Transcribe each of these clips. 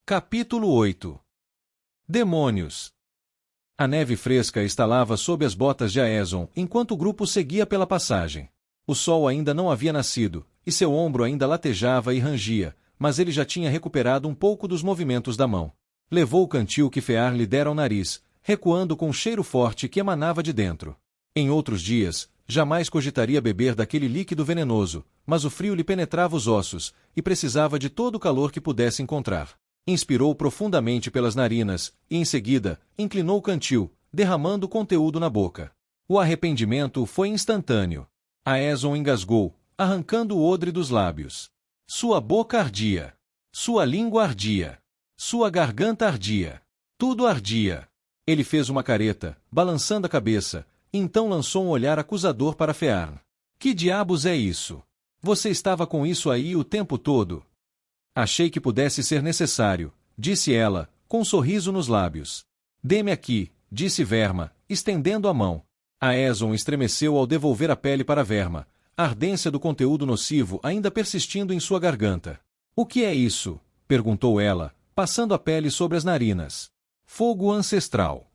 Capítulo 8. Demônios. A neve fresca estalava sob as botas de Aeson enquanto o grupo seguia pela passagem. O sol ainda não havia nascido, e seu ombro ainda latejava e rangia, mas ele já tinha recuperado um pouco dos movimentos da mão. Levou o cantil que Fear lhe dera ao nariz, recuando com um cheiro forte que emanava de dentro. Em outros dias, jamais cogitaria beber daquele líquido venenoso, mas o frio lhe penetrava os ossos, e precisava de todo o calor que pudesse encontrar. Inspirou profundamente pelas narinas, e em seguida, inclinou o cantil, derramando o conteúdo na boca. O arrependimento foi instantâneo. Aeson engasgou, arrancando o odre dos lábios. Sua boca ardia. Sua língua ardia. Sua garganta ardia. Tudo ardia. Ele fez uma careta, balançando a cabeça, e então lançou um olhar acusador para Fear. Que diabos é isso? Você estava com isso aí o tempo todo? Achei que pudesse ser necessário, disse ela, com um sorriso nos lábios. Dê-me aqui, disse Verma, estendendo a mão. Aeson estremeceu ao devolver a pele para Verma, a ardência do conteúdo nocivo ainda persistindo em sua garganta. O que é isso? Perguntou ela, passando a pele sobre as narinas. Fogo ancestral.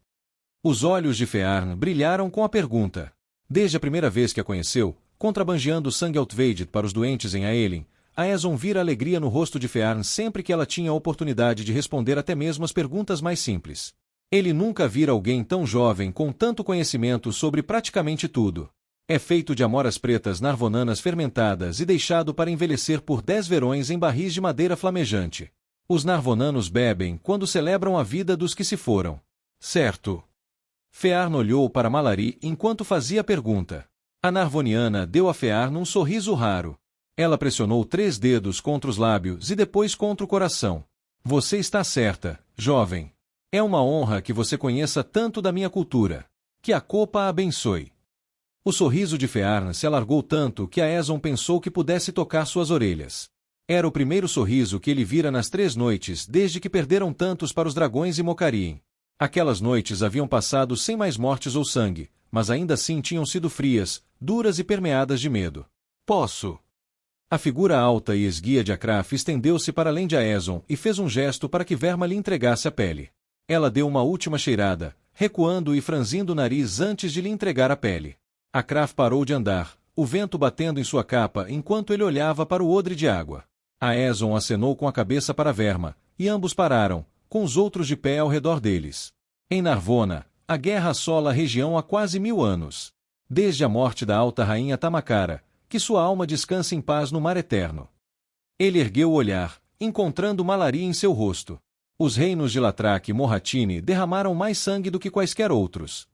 Os olhos de Fear brilharam com a pergunta. Desde a primeira vez que a conheceu, contrabandeando sangue Outveiged para os doentes em Aelin, Aeson vira alegria no rosto de Fear sempre que ela tinha a oportunidade de responder até mesmo as perguntas mais simples. Ele nunca vira alguém tão jovem com tanto conhecimento sobre praticamente tudo. É feito de amoras pretas narvonanas fermentadas e deixado para envelhecer por 10 verões em barris de madeira flamejante. Os narvonanos bebem quando celebram a vida dos que se foram. Certo. Fear olhou para Malari enquanto fazia a pergunta. A narvoniana deu a Fear um sorriso raro. Ela pressionou 3 dedos contra os lábios e depois contra o coração. Você está certa, jovem. É uma honra que você conheça tanto da minha cultura. Que a copa a abençoe. O sorriso de Fear se alargou tanto que Aeson pensou que pudesse tocar suas orelhas. Era o primeiro sorriso que ele vira nas 3 noites desde que perderam tantos para os dragões e Mocarien. Aquelas noites haviam passado sem mais mortes ou sangue, mas ainda assim tinham sido frias, duras e permeadas de medo. Posso. A figura alta e esguia de Akraf estendeu-se para além de Aeson e fez um gesto para que Verma lhe entregasse a pele. Ela deu uma última cheirada, recuando e franzindo o nariz antes de lhe entregar a pele. Akraf parou de andar, o vento batendo em sua capa enquanto ele olhava para o odre de água. Aeson acenou com a cabeça para Verma, e ambos pararam, com os outros de pé ao redor deles. Em Narvona, a guerra assola a região há quase 1000 anos. Desde a morte da alta rainha Tamakara, que sua alma descanse em paz no mar eterno. Ele ergueu o olhar, encontrando Malari em seu rosto. Os reinos de Latrak e Morhatini derramaram mais sangue do que quaisquer outros.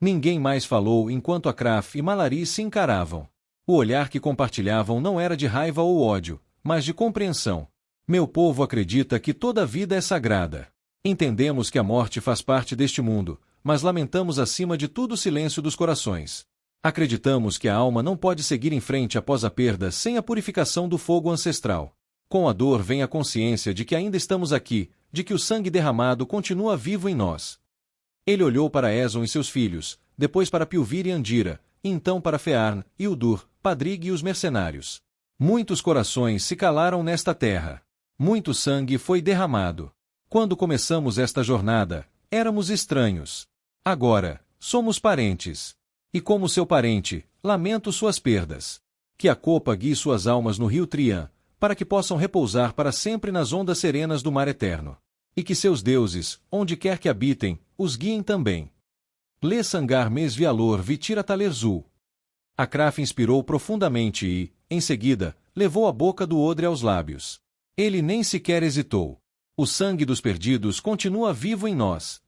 Ninguém mais falou enquanto Akraf e Malari se encaravam. O olhar que compartilhavam não era de raiva ou ódio, mas de compreensão. Meu povo acredita que toda vida é sagrada. Entendemos que a morte faz parte deste mundo, mas lamentamos acima de tudo o silêncio dos corações. Acreditamos que a alma não pode seguir em frente após a perda sem a purificação do fogo ancestral. Com a dor vem a consciência de que ainda estamos aqui, de que o sangue derramado continua vivo em nós. Ele olhou para Aeson e seus filhos, depois para Pilvir e Andira, e então para Fear, Ildur, Padrig e os mercenários. Muitos corações se calaram nesta terra. Muito sangue foi derramado. Quando começamos esta jornada, éramos estranhos. Agora, somos parentes. E como seu parente, lamento suas perdas. Que a copa guie suas almas no rio Trian, para que possam repousar para sempre nas ondas serenas do mar eterno. E que seus deuses, onde quer que habitem, os guiem também. Lê Sangar Mesvialor Vitira Talerzu. Akraf inspirou profundamente e, em seguida, levou a boca do odre aos lábios. Ele nem sequer hesitou. O sangue dos perdidos continua vivo em nós.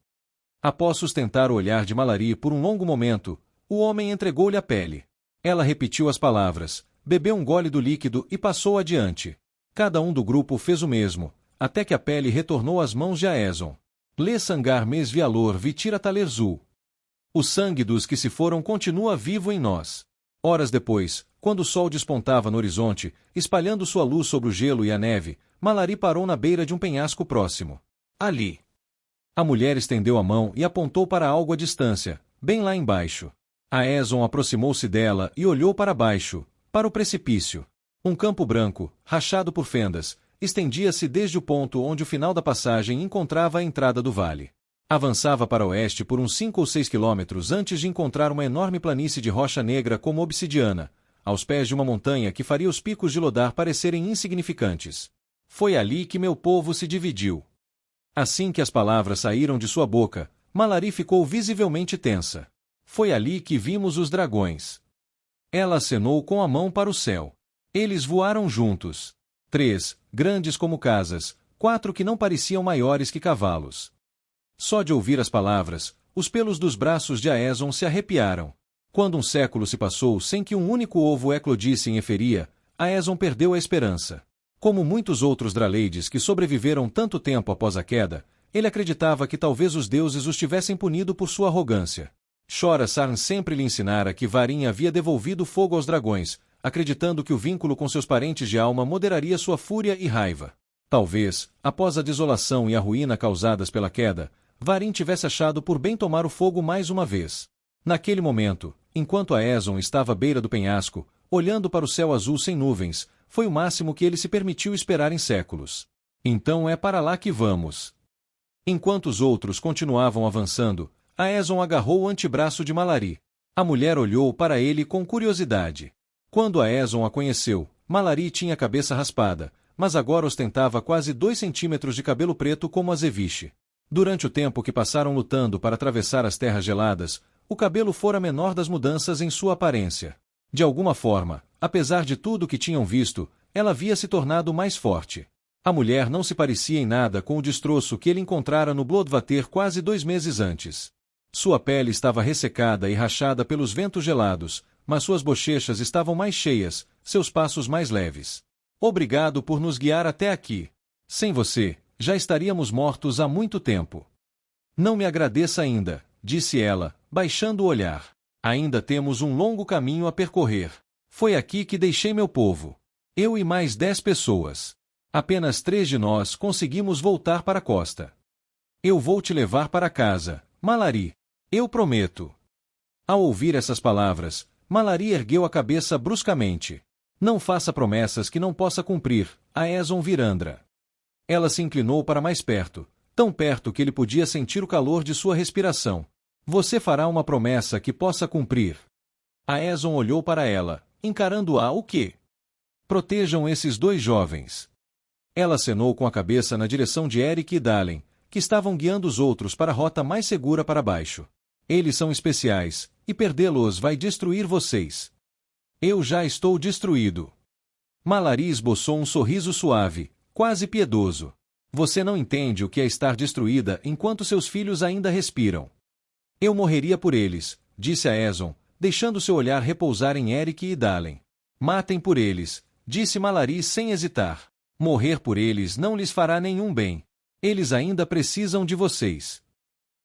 Após sustentar o olhar de Malari por um longo momento, o homem entregou-lhe a pele. Ela repetiu as palavras, bebeu um gole do líquido e passou adiante. Cada um do grupo fez o mesmo, até que a pele retornou às mãos de Aeson. Lê Sangar Mesvialor Vitira Talerzu. O sangue dos que se foram continua vivo em nós. Horas depois, quando o sol despontava no horizonte, espalhando sua luz sobre o gelo e a neve, Malari parou na beira de um penhasco próximo. Ali. A mulher estendeu a mão e apontou para algo à distância, bem lá embaixo. Aeson aproximou-se dela e olhou para baixo, para o precipício. Um campo branco, rachado por fendas, estendia-se desde o ponto onde o final da passagem encontrava a entrada do vale. Avançava para oeste por uns 5 ou 6 quilômetros antes de encontrar uma enorme planície de rocha negra como obsidiana, aos pés de uma montanha que faria os picos de Lodar parecerem insignificantes. Foi ali que meu povo se dividiu. Assim que as palavras saíram de sua boca, Malari ficou visivelmente tensa. Foi ali que vimos os dragões. Ela acenou com a mão para o céu. Eles voaram juntos. 3, grandes como casas, 4 que não pareciam maiores que cavalos. Só de ouvir as palavras, os pelos dos braços de Aeson se arrepiaram. Quando um século se passou sem que um único ovo eclodisse em Eferia, Aeson perdeu a esperança. Como muitos outros Draleides que sobreviveram tanto tempo após a queda, ele acreditava que talvez os deuses os tivessem punido por sua arrogância. Shora-Sarn sempre lhe ensinara que Varin havia devolvido fogo aos dragões, acreditando que o vínculo com seus parentes de alma moderaria sua fúria e raiva. Talvez, após a desolação e a ruína causadas pela queda, Varin tivesse achado por bem tomar o fogo mais uma vez. Naquele momento, enquanto Aeson estava à beira do penhasco, olhando para o céu azul sem nuvens, foi o máximo que ele se permitiu esperar em séculos. Então é para lá que vamos. Enquanto os outros continuavam avançando, Aeson agarrou o antebraço de Malari. A mulher olhou para ele com curiosidade. Quando Aeson a conheceu, Malari tinha a cabeça raspada, mas agora ostentava quase 2 centímetros de cabelo preto como a Zeviche. Durante o tempo que passaram lutando para atravessar as terras geladas, o cabelo fora a menor das mudanças em sua aparência. De alguma forma, apesar de tudo que tinham visto, ela havia se tornado mais forte. A mulher não se parecia em nada com o destroço que ele encontrara no Bloodvater quase 2 meses antes. Sua pele estava ressecada e rachada pelos ventos gelados, mas suas bochechas estavam mais cheias, seus passos mais leves. Obrigado por nos guiar até aqui. Sem você, já estaríamos mortos há muito tempo. Não me agradeça ainda, disse ela, baixando o olhar. Ainda temos um longo caminho a percorrer. Foi aqui que deixei meu povo. Eu e mais 10 pessoas. Apenas 3 de nós conseguimos voltar para a costa. Eu vou te levar para casa, Malari. Eu prometo. Ao ouvir essas palavras, Malari ergueu a cabeça bruscamente. Não faça promessas que não possa cumprir, Aeson Virandra. Ela se inclinou para mais perto, tão perto que ele podia sentir o calor de sua respiração. Você fará uma promessa que possa cumprir. Aeson olhou para ela, encarando-a o quê? Protejam esses 2 jovens. Ela acenou com a cabeça na direção de Eric e Dalen, que estavam guiando os outros para a rota mais segura para baixo. Eles são especiais, e perdê-los vai destruir vocês. Eu já estou destruído. Malari esboçou um sorriso suave, quase piedoso. Você não entende o que é estar destruída enquanto seus filhos ainda respiram. Eu morreria por eles, disse Aeson, deixando seu olhar repousar em Eric e Dalen. Matem por eles, disse Malari sem hesitar. Morrer por eles não lhes fará nenhum bem. Eles ainda precisam de vocês.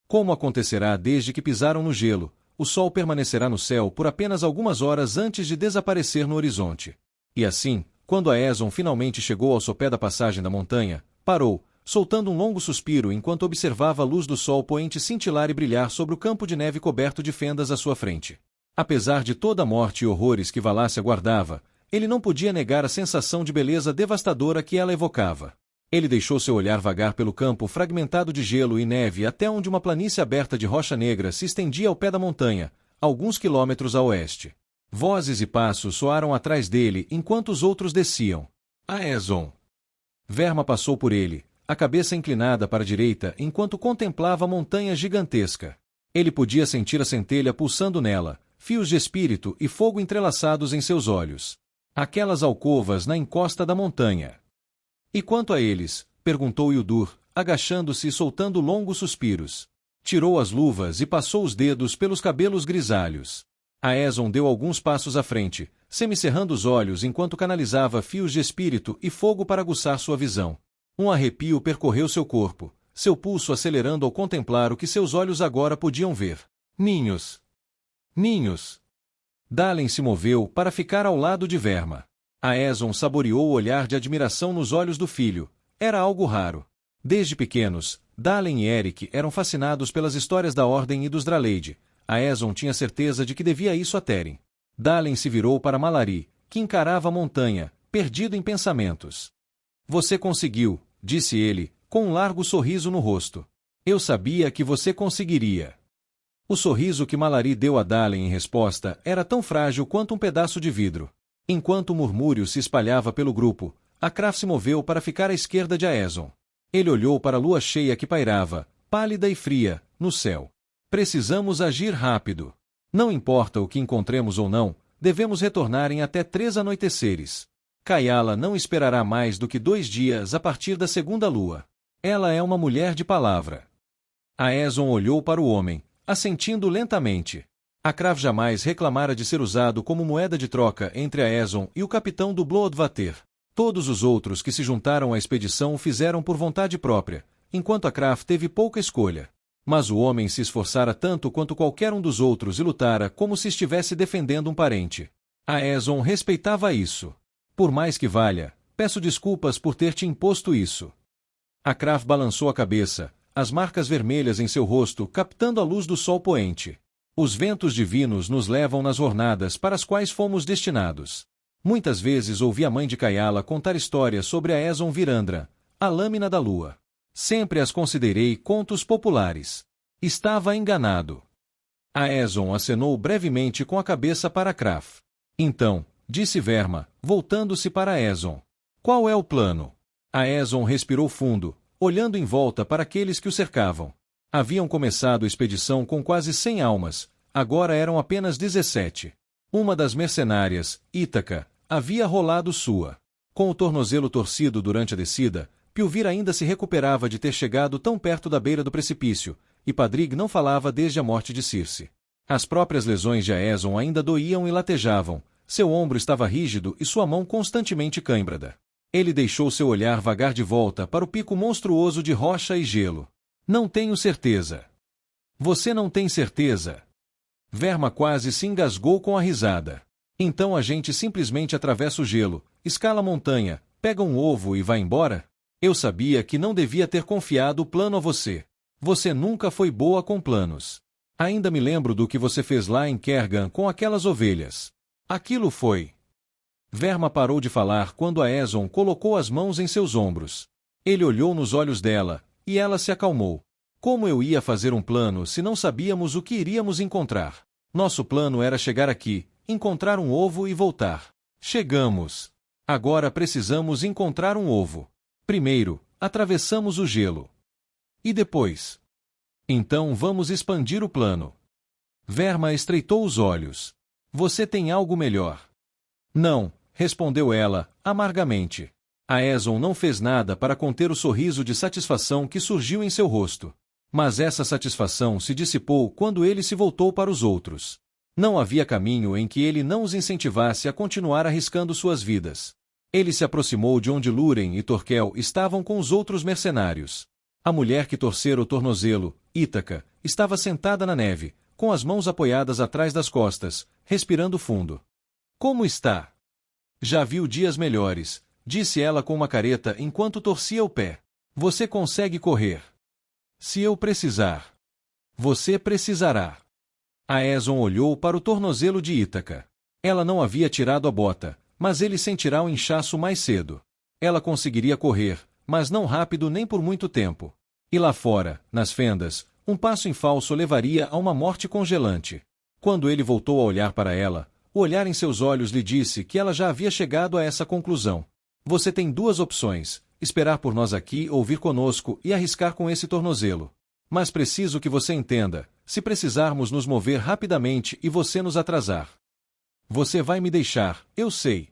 Como acontecerá desde que pisaram no gelo, o sol permanecerá no céu por apenas algumas horas antes de desaparecer no horizonte. E assim, quando Aeson finalmente chegou ao sopé da passagem da montanha, parou, soltando um longo suspiro enquanto observava a luz do sol poente cintilar e brilhar sobre o campo de neve coberto de fendas à sua frente. Apesar de toda a morte e horrores que Valácia guardava, ele não podia negar a sensação de beleza devastadora que ela evocava. Ele deixou seu olhar vagar pelo campo fragmentado de gelo e neve até onde uma planície aberta de rocha negra se estendia ao pé da montanha, alguns quilômetros a oeste. Vozes e passos soaram atrás dele enquanto os outros desciam. Aeson! Verma passou por ele, a cabeça inclinada para a direita enquanto contemplava a montanha gigantesca. Ele podia sentir a centelha pulsando nela, fios de espírito e fogo entrelaçados em seus olhos. Aquelas alcovas na encosta da montanha. E quanto a eles? Perguntou Hildur, agachando-se e soltando longos suspiros. Tirou as luvas e passou os dedos pelos cabelos grisalhos. Aeson deu alguns passos à frente, semicerrando os olhos enquanto canalizava fios de espírito e fogo para aguçar sua visão. Um arrepio percorreu seu corpo, seu pulso acelerando ao contemplar o que seus olhos agora podiam ver. Ninhos! Ninhos! Dalen se moveu para ficar ao lado de Verma. Aeson saboreou o olhar de admiração nos olhos do filho. Era algo raro. Desde pequenos, Dalen e Eric eram fascinados pelas histórias da Ordem e dos Draleide. Aeson tinha certeza de que devia isso a Teren. Dalen se virou para Malari, que encarava a montanha, perdido em pensamentos. Você conseguiu, disse ele, com um largo sorriso no rosto. Eu sabia que você conseguiria. O sorriso que Mallory deu a Dalen em resposta era tão frágil quanto um pedaço de vidro. Enquanto o murmúrio se espalhava pelo grupo, Akraf se moveu para ficar à esquerda de Aeson. Ele olhou para a lua cheia que pairava, pálida e fria, no céu. Precisamos agir rápido. Não importa o que encontremos ou não, devemos retornar em até 3 anoiteceres. Kayala não esperará mais do que 2 dias a partir da segunda lua. Ela é uma mulher de palavra. Aeson olhou para o homem, assentindo lentamente. Akraf jamais reclamara de ser usado como moeda de troca entre Aeson e o capitão do Bloodwater. Todos os outros que se juntaram à expedição o fizeram por vontade própria, enquanto Akraf teve pouca escolha. Mas o homem se esforçara tanto quanto qualquer um dos outros e lutara como se estivesse defendendo um parente. Aeson respeitava isso. Por mais que valha, peço desculpas por ter te imposto isso. Akraf balançou a cabeça, as marcas vermelhas em seu rosto captando a luz do sol poente. Os ventos divinos nos levam nas jornadas para as quais fomos destinados. Muitas vezes ouvi a mãe de Kayala contar histórias sobre Aeson Virandra, a lâmina da lua. Sempre as considerei contos populares. Estava enganado. Aeson acenou brevemente com a cabeça para Akraf. Então, disse Verma, voltando-se para Aeson. Qual é o plano? Aeson respirou fundo, olhando em volta para aqueles que o cercavam. Haviam começado a expedição com quase 100 almas, agora eram apenas 17. Uma das mercenárias, Ítaca, havia rolado sua. Com o tornozelo torcido durante a descida, Pilvir ainda se recuperava de ter chegado tão perto da beira do precipício, e Padrig não falava desde a morte de Circe. As próprias lesões de Aeson ainda doíam e latejavam, seu ombro estava rígido e sua mão constantemente cãibrada. Ele deixou seu olhar vagar de volta para o pico monstruoso de rocha e gelo. Não tenho certeza. Você não tem certeza? Verma quase se engasgou com a risada. Então a gente simplesmente atravessa o gelo, escala a montanha, pega um ovo e vai embora? Eu sabia que não devia ter confiado o plano a você. Você nunca foi boa com planos. Ainda me lembro do que você fez lá em Kergan com aquelas ovelhas. Aquilo foi... Verma parou de falar quando Aeson colocou as mãos em seus ombros. Ele olhou nos olhos dela, e ela se acalmou. Como eu ia fazer um plano se não sabíamos o que iríamos encontrar? Nosso plano era chegar aqui, encontrar um ovo e voltar. Chegamos. Agora precisamos encontrar um ovo. Primeiro, atravessamos o gelo. E depois? Então vamos expandir o plano. Verma estreitou os olhos. Você tem algo melhor? Não, respondeu ela, amargamente. Aeson não fez nada para conter o sorriso de satisfação que surgiu em seu rosto. Mas essa satisfação se dissipou quando ele se voltou para os outros. Não havia caminho em que ele não os incentivasse a continuar arriscando suas vidas. Ele se aproximou de onde Lúren e Torquel estavam com os outros mercenários. A mulher que torcera o tornozelo, Ítaca, estava sentada na neve, com as mãos apoiadas atrás das costas, respirando fundo. Como está? Já viu dias melhores, disse ela com uma careta enquanto torcia o pé. Você consegue correr. Se eu precisar. Você precisará. Aeson olhou para o tornozelo de Ítaca. Ela não havia tirado a bota, mas ele sentirá o inchaço mais cedo. Ela conseguiria correr, mas não rápido nem por muito tempo. E lá fora, nas fendas, um passo em falso levaria a uma morte congelante. Quando ele voltou a olhar para ela, o olhar em seus olhos lhe disse que ela já havia chegado a essa conclusão. Você tem 2 opções, esperar por nós aqui ou vir conosco e arriscar com esse tornozelo. Mas preciso que você entenda, se precisarmos nos mover rapidamente e você nos atrasar. Você vai me deixar, eu sei.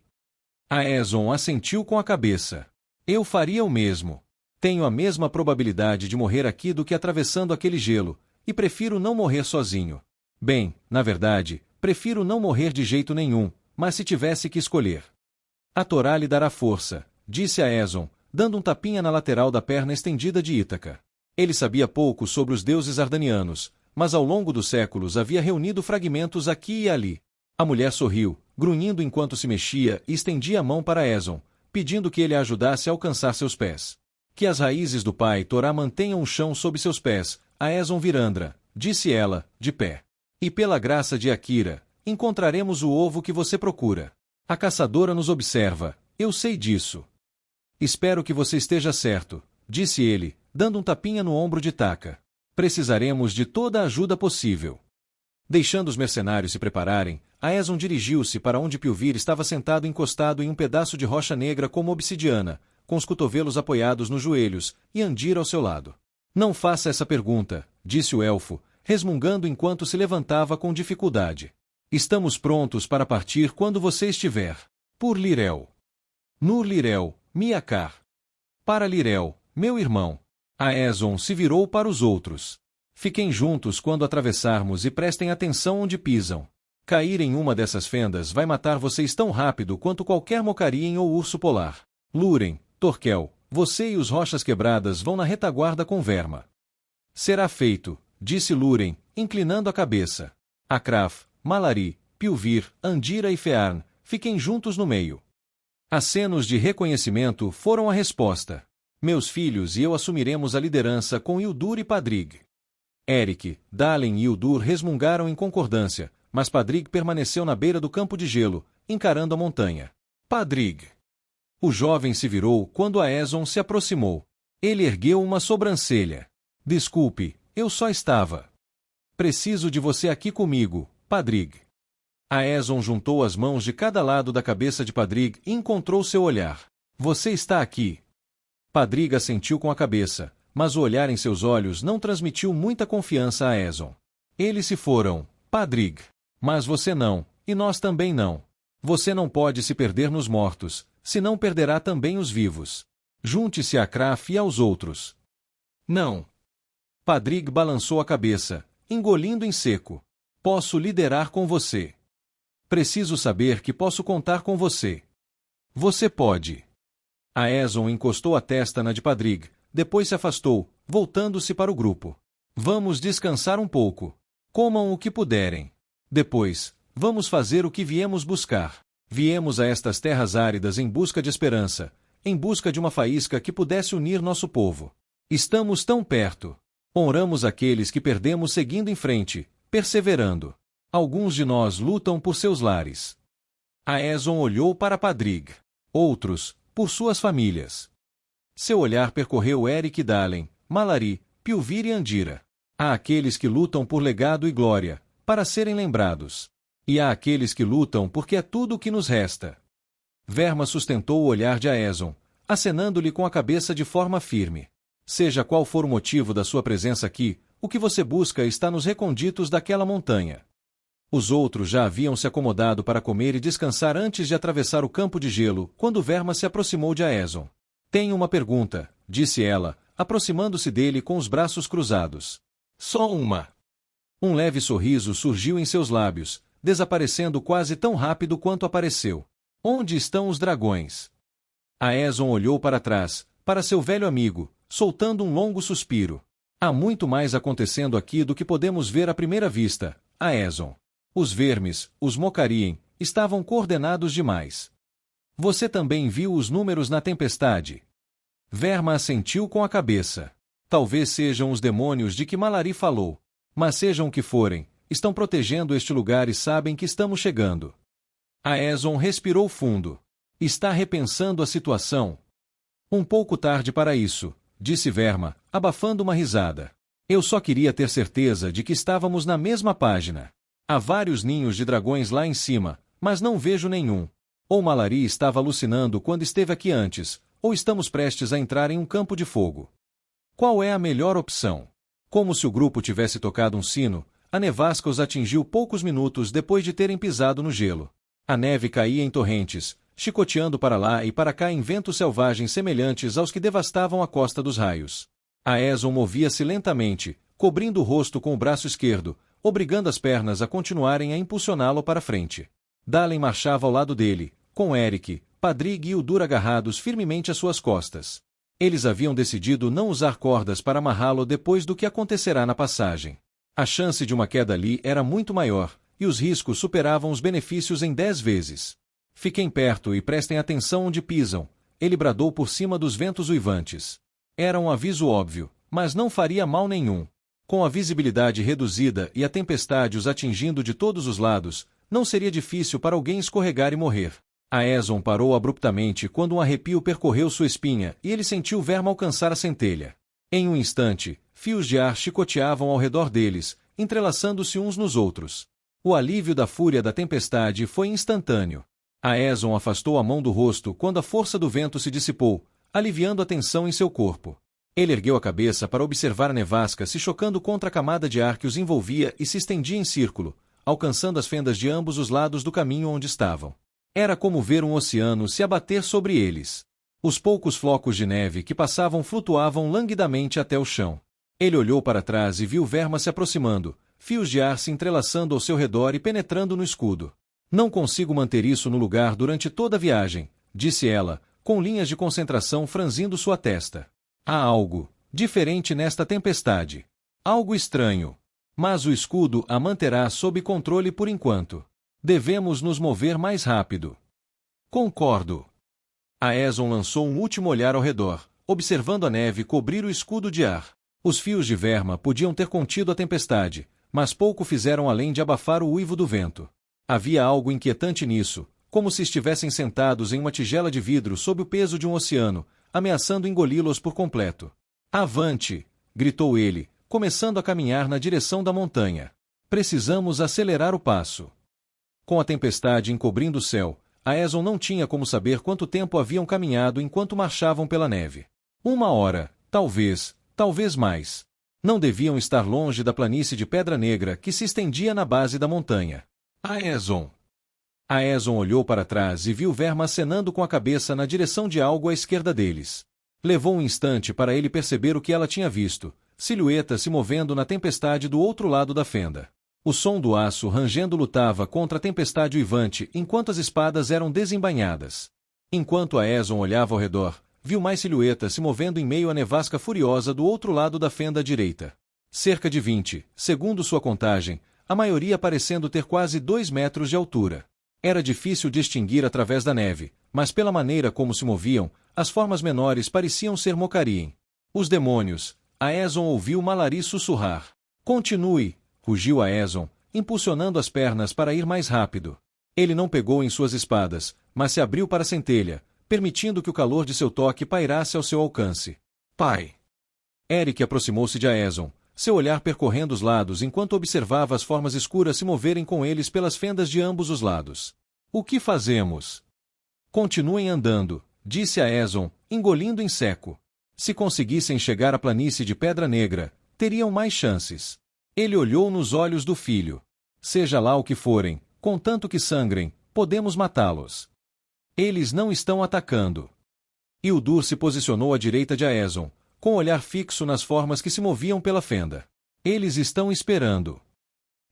Aeson assentiu com a cabeça. Eu faria o mesmo. Tenho a mesma probabilidade de morrer aqui do que atravessando aquele gelo, e prefiro não morrer sozinho. Bem, na verdade, prefiro não morrer de jeito nenhum, mas se tivesse que escolher. A Torá lhe dará força, disse Aeson, dando um tapinha na lateral da perna estendida de Ítaca. Ele sabia pouco sobre os deuses ardanianos, mas ao longo dos séculos havia reunido fragmentos aqui e ali. A mulher sorriu, grunhindo enquanto se mexia e estendia a mão para Aeson, pedindo que ele a ajudasse a alcançar seus pés. Que as raízes do pai Torá mantenham o chão sob seus pés, Aeson Virandra, disse ela, de pé. E pela graça de Akira, encontraremos o ovo que você procura. A caçadora nos observa, eu sei disso. Espero que você esteja certo, disse ele, dando um tapinha no ombro de Taka. Precisaremos de toda a ajuda possível. Deixando os mercenários se prepararem, Aeson dirigiu-se para onde Pilvir estava sentado encostado em um pedaço de rocha negra como obsidiana, com os cotovelos apoiados nos joelhos, e Andira ao seu lado. Não faça essa pergunta, disse o elfo, resmungando enquanto se levantava com dificuldade. Estamos prontos para partir quando você estiver. Por Lirel. Nur Lirel, Miakar. Para Lirel, meu irmão. Aeson se virou para os outros. Fiquem juntos quando atravessarmos e prestem atenção onde pisam. Cair em uma dessas fendas vai matar vocês tão rápido quanto qualquer mocariem ou urso polar. Lúren, Torquel, você e os Rochas Quebradas vão na retaguarda com Verma. Será feito, disse Lúren, inclinando a cabeça. Akraf, Malari, Pilvir, Andira e Fearn, fiquem juntos no meio. Acenos de reconhecimento foram a resposta. Meus filhos e eu assumiremos a liderança com Hildur e Padrig. Eric, Dalen e Hildur resmungaram em concordância, mas Padrig permaneceu na beira do campo de gelo, encarando a montanha. Padrig! O jovem se virou quando Aeson se aproximou. Ele ergueu uma sobrancelha. Desculpe, eu só estava. Preciso de você aqui comigo, Padrig. Aeson juntou as mãos de cada lado da cabeça de Padrig e encontrou seu olhar. Você está aqui. Padrig assentiu com a cabeça, mas o olhar em seus olhos não transmitiu muita confiança a Aeson. Eles se foram, Padrig. Mas você não, e nós também não. Você não pode se perder nos mortos, senão perderá também os vivos. Junte-se a Kraf e aos outros. Não. Padrig balançou a cabeça, engolindo em seco. Posso liderar com você. Preciso saber que posso contar com você. Você pode. Aeson encostou a testa na de Padrig, depois se afastou, voltando-se para o grupo. Vamos descansar um pouco. Comam o que puderem. Depois, vamos fazer o que viemos buscar. Viemos a estas terras áridas em busca de esperança, em busca de uma faísca que pudesse unir nosso povo. Estamos tão perto. Honramos aqueles que perdemos seguindo em frente, perseverando. Alguns de nós lutam por seus lares. Aeson olhou para Padrig. Outros, por suas famílias. Seu olhar percorreu Eric e Dalen, Malari, Pilvir e Andira. Há aqueles que lutam por legado e glória, para serem lembrados. E há aqueles que lutam porque é tudo o que nos resta. Verma sustentou o olhar de Aeson, acenando-lhe com a cabeça de forma firme. Seja qual for o motivo da sua presença aqui, o que você busca está nos recônditos daquela montanha. Os outros já haviam se acomodado para comer e descansar antes de atravessar o campo de gelo, quando Verma se aproximou de Aeson. Tenho uma pergunta, disse ela, aproximando-se dele com os braços cruzados. Só uma. Um leve sorriso surgiu em seus lábios, desaparecendo quase tão rápido quanto apareceu. Onde estão os dragões? Aeson olhou para trás, para seu velho amigo, soltando um longo suspiro. Há muito mais acontecendo aqui do que podemos ver à primeira vista, Aeson. Os vermes, os mocariem, estavam coordenados demais. Você também viu os números na tempestade? Verma assentiu com a cabeça. Talvez sejam os demônios de que Malari falou. Mas sejam o que forem, estão protegendo este lugar e sabem que estamos chegando. Aeson respirou fundo. Está repensando a situação? Um pouco tarde para isso, disse Verma, abafando uma risada. Eu só queria ter certeza de que estávamos na mesma página. Há vários ninhos de dragões lá em cima, mas não vejo nenhum. Ou Malari estava alucinando quando esteve aqui antes, ou estamos prestes a entrar em um campo de fogo. Qual é a melhor opção? Como se o grupo tivesse tocado um sino, a nevasca os atingiu poucos minutos depois de terem pisado no gelo. A neve caía em torrentes, chicoteando para lá e para cá em ventos selvagens semelhantes aos que devastavam a Costa dos Raios. Aeson movia-se lentamente, cobrindo o rosto com o braço esquerdo, obrigando as pernas a continuarem a impulsioná-lo para frente. Dalen marchava ao lado dele, com Eric, Padrig e Hildur agarrados firmemente às suas costas. Eles haviam decidido não usar cordas para amarrá-lo depois do que acontecerá na passagem. A chance de uma queda ali era muito maior, e os riscos superavam os benefícios em 10 vezes. Fiquem perto e prestem atenção onde pisam, ele bradou por cima dos ventos uivantes. Era um aviso óbvio, mas não faria mal nenhum. Com a visibilidade reduzida e a tempestade os atingindo de todos os lados, não seria difícil para alguém escorregar e morrer. Aeson parou abruptamente quando um arrepio percorreu sua espinha e ele sentiu Verma alcançar a centelha. Em um instante, fios de ar chicoteavam ao redor deles, entrelaçando-se uns nos outros. O alívio da fúria da tempestade foi instantâneo. Aeson afastou a mão do rosto quando a força do vento se dissipou, aliviando a tensão em seu corpo. Ele ergueu a cabeça para observar a nevasca se chocando contra a camada de ar que os envolvia e se estendia em círculo, alcançando as fendas de ambos os lados do caminho onde estavam. Era como ver um oceano se abater sobre eles. Os poucos flocos de neve que passavam flutuavam languidamente até o chão. Ele olhou para trás e viu Verma se aproximando, fios de ar se entrelaçando ao seu redor e penetrando no escudo. Não consigo manter isso no lugar durante toda a viagem, disse ela, com linhas de concentração franzindo sua testa. Há algo diferente nesta tempestade. Algo estranho. Mas o escudo a manterá sob controle por enquanto. Devemos nos mover mais rápido. Concordo. Aeson lançou um último olhar ao redor, observando a neve cobrir o escudo de ar. Os fios de Verma podiam ter contido a tempestade, mas pouco fizeram além de abafar o uivo do vento. Havia algo inquietante nisso, como se estivessem sentados em uma tigela de vidro sob o peso de um oceano, ameaçando engoli-los por completo. Avante! Gritou ele, começando a caminhar na direção da montanha. Precisamos acelerar o passo. Com a tempestade encobrindo o céu, Aeson não tinha como saber quanto tempo haviam caminhado enquanto marchavam pela neve. 1 hora, talvez mais. Não deviam estar longe da planície de Pedra Negra que se estendia na base da montanha. Aeson! Aeson olhou para trás e viu Verma acenando com a cabeça na direção de algo à esquerda deles. Levou um instante para ele perceber o que ela tinha visto, silhueta se movendo na tempestade do outro lado da fenda. O som do aço rangendo lutava contra a tempestade uivante enquanto as espadas eram desembainhadas. Enquanto Aeson olhava ao redor, viu mais silhuetas se movendo em meio à nevasca furiosa do outro lado da fenda à direita. Cerca de 20, segundo sua contagem, a maioria parecendo ter quase 2 metros de altura. Era difícil distinguir através da neve, mas pela maneira como se moviam, as formas menores pareciam ser Mocarien. Os demônios! Aeson ouviu Malari sussurrar. Continue! Rugiu Aeson, impulsionando as pernas para ir mais rápido. Ele não pegou em suas espadas, mas se abriu para a centelha, permitindo que o calor de seu toque pairasse ao seu alcance. Pai! Eric aproximou-se de Aeson, seu olhar percorrendo os lados enquanto observava as formas escuras se moverem com eles pelas fendas de ambos os lados. O que fazemos? Continuem andando, disse Aeson, engolindo em seco. Se conseguissem chegar à planície de Pedra Negra, teriam mais chances. Ele olhou nos olhos do filho. Seja lá o que forem, contanto que sangrem, podemos matá-los. Eles não estão atacando. Hildur se posicionou à direita de Aeson, com o olhar fixo nas formas que se moviam pela fenda. Eles estão esperando.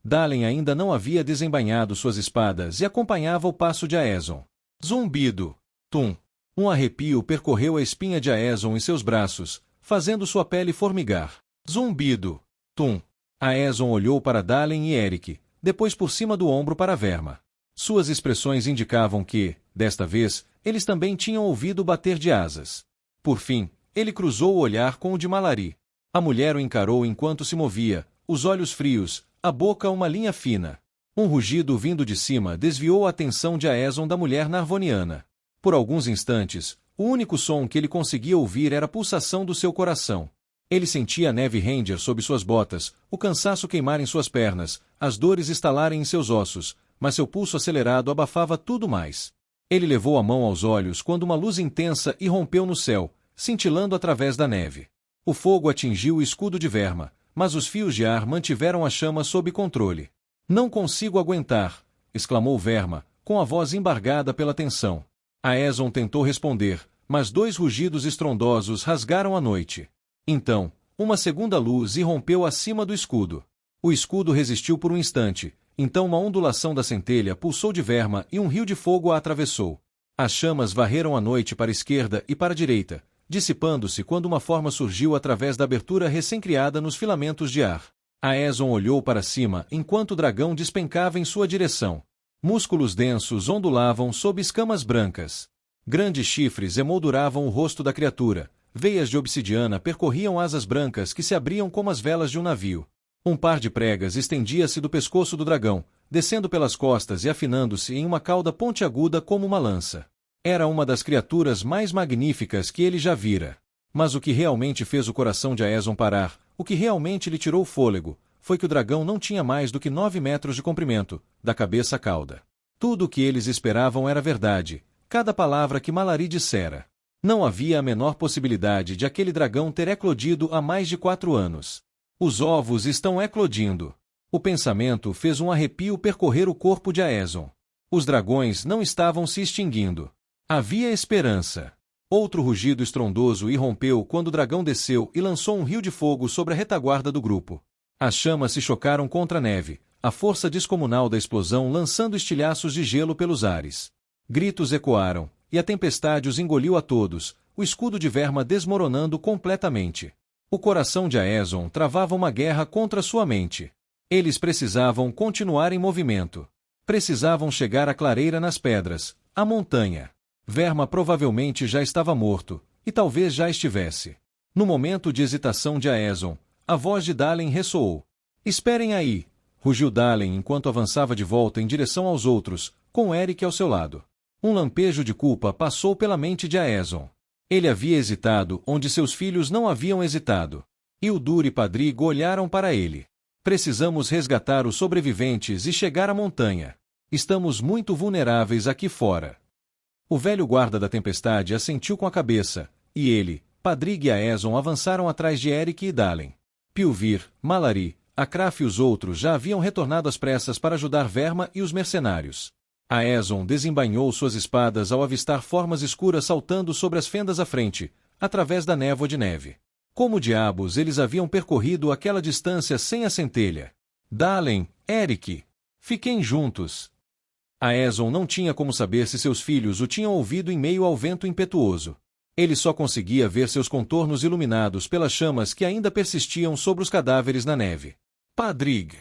Dalen ainda não havia desembainhado suas espadas e acompanhava o passo de Aeson. Zumbido. Tum. Um arrepio percorreu a espinha de Aeson em seus braços, fazendo sua pele formigar. Zumbido. Tum. Aeson olhou para Dalen e Eric, depois por cima do ombro para Verma. Suas expressões indicavam que, desta vez, eles também tinham ouvido bater de asas. Por fim, ele cruzou o olhar com o de Malari. A mulher o encarou enquanto se movia, os olhos frios, a boca uma linha fina. Um rugido vindo de cima desviou a atenção de Aeson da mulher narvoniana. Por alguns instantes, o único som que ele conseguia ouvir era a pulsação do seu coração. Ele sentia a neve render sob suas botas, o cansaço queimar em suas pernas, as dores estalarem em seus ossos, mas seu pulso acelerado abafava tudo mais. Ele levou a mão aos olhos quando uma luz intensa irrompeu no céu, cintilando através da neve. O fogo atingiu o escudo de Verma, mas os fios de ar mantiveram a chama sob controle. Não consigo aguentar, exclamou Verma, com a voz embargada pela tensão. Aeson tentou responder, mas 2 rugidos estrondosos rasgaram a noite. Então, uma segunda luz irrompeu acima do escudo. O escudo resistiu por um instante, então uma ondulação da centelha pulsou de Verma e um rio de fogo a atravessou. As chamas varreram a noite para a esquerda e para a direita, dissipando-se quando uma forma surgiu através da abertura recém-criada nos filamentos de ar. Aeson olhou para cima enquanto o dragão despencava em sua direção. Músculos densos ondulavam sob escamas brancas. Grandes chifres emolduravam o rosto da criatura. Veias de obsidiana percorriam asas brancas que se abriam como as velas de um navio. Um par de pregas estendia-se do pescoço do dragão, descendo pelas costas e afinando-se em uma cauda pontiaguda como uma lança. Era uma das criaturas mais magníficas que ele já vira. Mas o que realmente fez o coração de Aeson parar, o que realmente lhe tirou o fôlego, foi que o dragão não tinha mais do que 9 metros de comprimento, da cabeça à cauda. Tudo o que eles esperavam era verdade, cada palavra que Malari dissera. Não havia a menor possibilidade de aquele dragão ter eclodido há mais de 4 anos. Os ovos estão eclodindo. O pensamento fez um arrepio percorrer o corpo de Aeson. Os dragões não estavam se extinguindo. Havia esperança. Outro rugido estrondoso irrompeu quando o dragão desceu e lançou um rio de fogo sobre a retaguarda do grupo. As chamas se chocaram contra a neve, a força descomunal da explosão lançando estilhaços de gelo pelos ares. Gritos ecoaram, e a tempestade os engoliu a todos, o escudo de Verma desmoronando completamente. O coração de Aeson travava uma guerra contra sua mente. Eles precisavam continuar em movimento. Precisavam chegar à clareira nas pedras, à montanha. Verma provavelmente já estava morto, e talvez já estivesse. No momento de hesitação de Aeson, a voz de Dalen ressoou. "Esperem aí!" rugiu Dalen enquanto avançava de volta em direção aos outros, com Eric ao seu lado. Um lampejo de culpa passou pela mente de Aeson. Ele havia hesitado onde seus filhos não haviam hesitado. Hildur e Padrig olharam para ele. "Precisamos resgatar os sobreviventes e chegar à montanha. Estamos muito vulneráveis aqui fora." O velho guarda da tempestade assentiu com a cabeça, e ele, Padrig e Aeson avançaram atrás de Eric e Dalen. Pilvir, Malari, Akraf e os outros já haviam retornado às pressas para ajudar Verma e os mercenários. Aeson desembainhou suas espadas ao avistar formas escuras saltando sobre as fendas à frente, através da névoa de neve. Como diabos eles haviam percorrido aquela distância sem a centelha? Dalen, Eric, fiquem juntos. Aeson não tinha como saber se seus filhos o tinham ouvido em meio ao vento impetuoso. Ele só conseguia ver seus contornos iluminados pelas chamas que ainda persistiam sobre os cadáveres na neve. "Padrig!"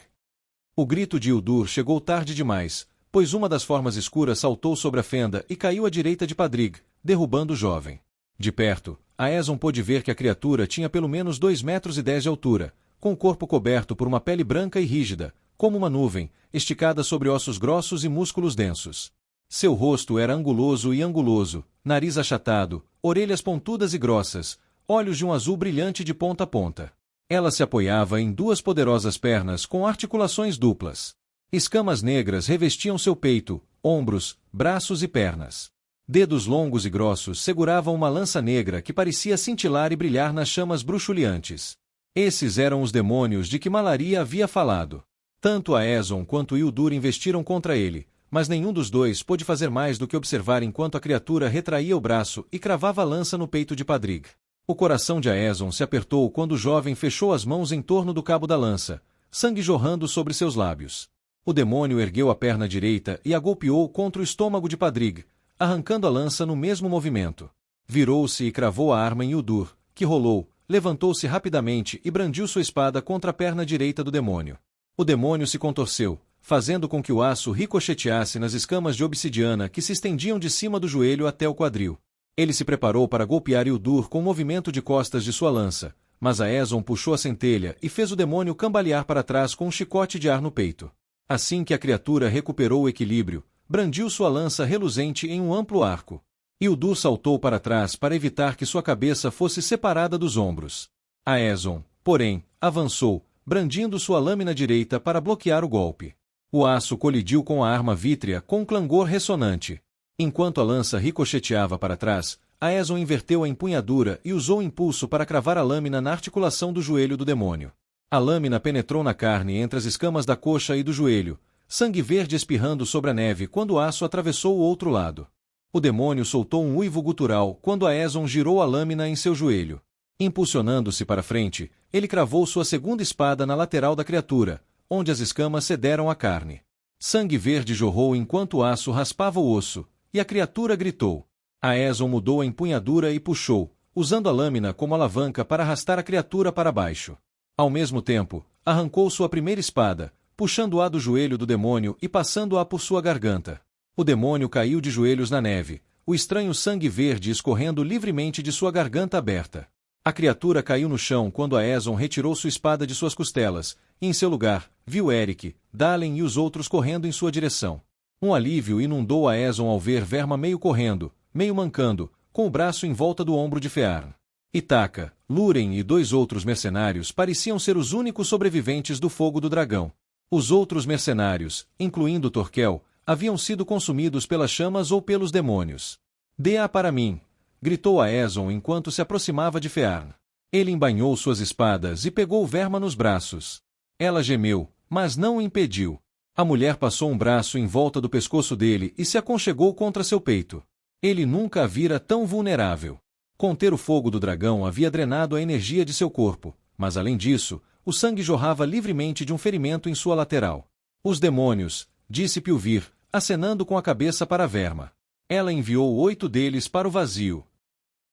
O grito de Hildur chegou tarde demais, pois uma das formas escuras saltou sobre a fenda e caiu à direita de Padrig, derrubando o jovem. De perto, Aeson pôde ver que a criatura tinha pelo menos 2,10 metros de altura, com o corpo coberto por uma pele branca e rígida, como uma nuvem, esticada sobre ossos grossos e músculos densos. Seu rosto era anguloso, nariz achatado, orelhas pontudas e grossas, olhos de um azul brilhante de ponta a ponta. Ela se apoiava em 2 poderosas pernas com articulações duplas. Escamas negras revestiam seu peito, ombros, braços e pernas. Dedos longos e grossos seguravam uma lança negra que parecia cintilar e brilhar nas chamas bruxuleantes. Esses eram os demônios de que Malari havia falado. Tanto Aeson quanto Hildur investiram contra ele, mas nenhum dos dois pôde fazer mais do que observar enquanto a criatura retraía o braço e cravava a lança no peito de Padrig. O coração de Aeson se apertou quando o jovem fechou as mãos em torno do cabo da lança, sangue jorrando sobre seus lábios. O demônio ergueu a perna direita e a golpeou contra o estômago de Padrig, arrancando a lança no mesmo movimento. Virou-se e cravou a arma em Hildur, que rolou, levantou-se rapidamente e brandiu sua espada contra a perna direita do demônio. O demônio se contorceu, fazendo com que o aço ricocheteasse nas escamas de obsidiana que se estendiam de cima do joelho até o quadril. Ele se preparou para golpear Hildur com o movimento de costas de sua lança, mas Aeson puxou a centelha e fez o demônio cambalear para trás com um chicote de ar no peito. Assim que a criatura recuperou o equilíbrio, brandiu sua lança reluzente em um amplo arco. Hildur saltou para trás para evitar que sua cabeça fosse separada dos ombros. Aeson, porém, avançou, brandindo sua lâmina direita para bloquear o golpe. O aço colidiu com a arma vítrea com um clangor ressonante. Enquanto a lança ricocheteava para trás, Aeson inverteu a empunhadura e usou o impulso para cravar a lâmina na articulação do joelho do demônio. A lâmina penetrou na carne entre as escamas da coxa e do joelho, sangue verde espirrando sobre a neve quando o aço atravessou o outro lado. O demônio soltou um uivo gutural quando Aeson girou a lâmina em seu joelho. Impulsionando-se para frente, ele cravou sua segunda espada na lateral da criatura, onde as escamas cederam à carne. Sangue verde jorrou enquanto o aço raspava o osso, e a criatura gritou. Aeson mudou a empunhadura e puxou, usando a lâmina como alavanca para arrastar a criatura para baixo. Ao mesmo tempo, arrancou sua primeira espada, puxando-a do joelho do demônio e passando-a por sua garganta. O demônio caiu de joelhos na neve, o estranho sangue verde escorrendo livremente de sua garganta aberta. A criatura caiu no chão quando Aeson retirou sua espada de suas costelas, e em seu lugar, viu Eric, Dalen e os outros correndo em sua direção. Um alívio inundou Aeson ao ver Verma meio correndo, meio mancando, com o braço em volta do ombro de Fearn. Itaka, Lúren e 2 outros mercenários pareciam ser os únicos sobreviventes do fogo do dragão. Os outros mercenários, incluindo Torquel, haviam sido consumidos pelas chamas ou pelos demônios. Dê-a para mim! Gritou Aeson enquanto se aproximava de Fearn. Ele embainhou suas espadas e pegou Verma nos braços. Ela gemeu, mas não o impediu. A mulher passou um braço em volta do pescoço dele e se aconchegou contra seu peito. Ele nunca a vira tão vulnerável. Conter o fogo do dragão havia drenado a energia de seu corpo, mas além disso, o sangue jorrava livremente de um ferimento em sua lateral. Os demônios, disse Pilvir, acenando com a cabeça para Verma. Ela enviou 8 deles para o vazio.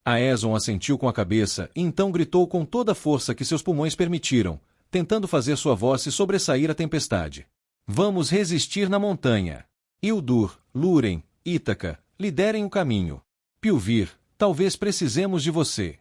Aeson assentiu com a cabeça e então gritou com toda a força que seus pulmões permitiram, tentando fazer sua voz se sobressair à tempestade. Vamos resistir na montanha. Hildur, Lúren, Ítaca, liderem o caminho. Pilvir, talvez precisemos de você.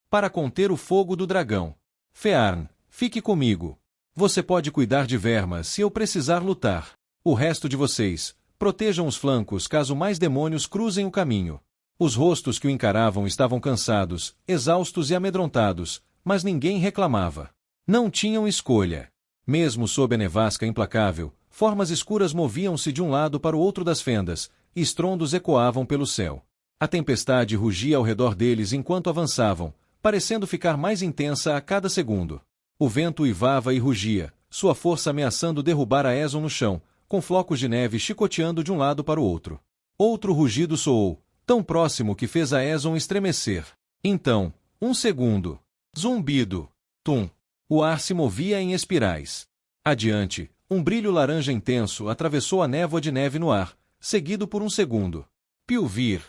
Para conter o fogo do dragão. Fearn, fique comigo. Você pode cuidar de Verma se eu precisar lutar. O resto de vocês, protejam os flancos caso mais demônios cruzem o caminho. Os rostos que o encaravam estavam cansados, exaustos e amedrontados, mas ninguém reclamava. Não tinham escolha. Mesmo sob a nevasca implacável, formas escuras moviam-se de um lado para o outro das fendas, e estrondos ecoavam pelo céu. A tempestade rugia ao redor deles enquanto avançavam, parecendo ficar mais intensa a cada segundo. O vento uivava e rugia, sua força ameaçando derrubar Aeson no chão, com flocos de neve chicoteando de um lado para o outro. Outro rugido soou, tão próximo que fez Aeson estremecer. Então, um segundo. Zumbido. Tum. O ar se movia em espirais. Adiante, um brilho laranja intenso atravessou a névoa de neve no ar, seguido por um segundo. Pilvir.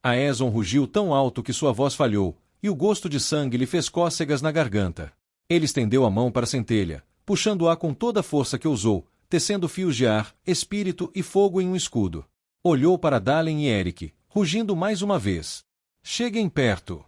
Aeson rugiu tão alto que sua voz falhou, e o gosto de sangue lhe fez cócegas na garganta. Ele estendeu a mão para a centelha, puxando-a com toda a força que ousou, tecendo fios de ar, espírito e fogo em um escudo. Olhou para Dalen e Eric, rugindo mais uma vez. Cheguem perto.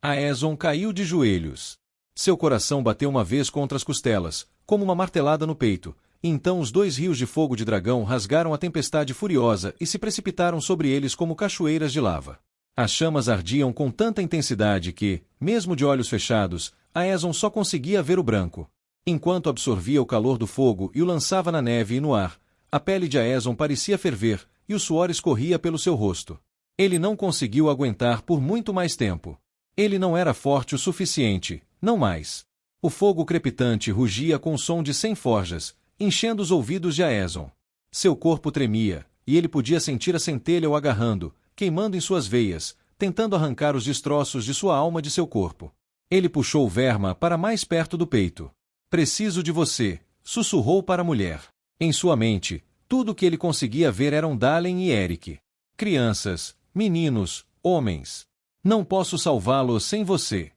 Aeson caiu de joelhos. Seu coração bateu uma vez contra as costelas, como uma martelada no peito, e então os 2 rios de fogo de dragão rasgaram a tempestade furiosa e se precipitaram sobre eles como cachoeiras de lava. As chamas ardiam com tanta intensidade que, mesmo de olhos fechados, Aeson só conseguia ver o branco. Enquanto absorvia o calor do fogo e o lançava na neve e no ar, a pele de Aeson parecia ferver, e o suor escorria pelo seu rosto. Ele não conseguiu aguentar por muito mais tempo. Ele não era forte o suficiente, não mais. O fogo crepitante rugia com o som de 100 forjas, enchendo os ouvidos de Aeson. Seu corpo tremia, e ele podia sentir a centelha o agarrando, queimando em suas veias, tentando arrancar os destroços de sua alma de seu corpo. Ele puxou Verma para mais perto do peito. Preciso de você, sussurrou para a mulher. Em sua mente, tudo o que ele conseguia ver eram Dalen e Eric. Crianças, meninos, homens. Não posso salvá-los sem você.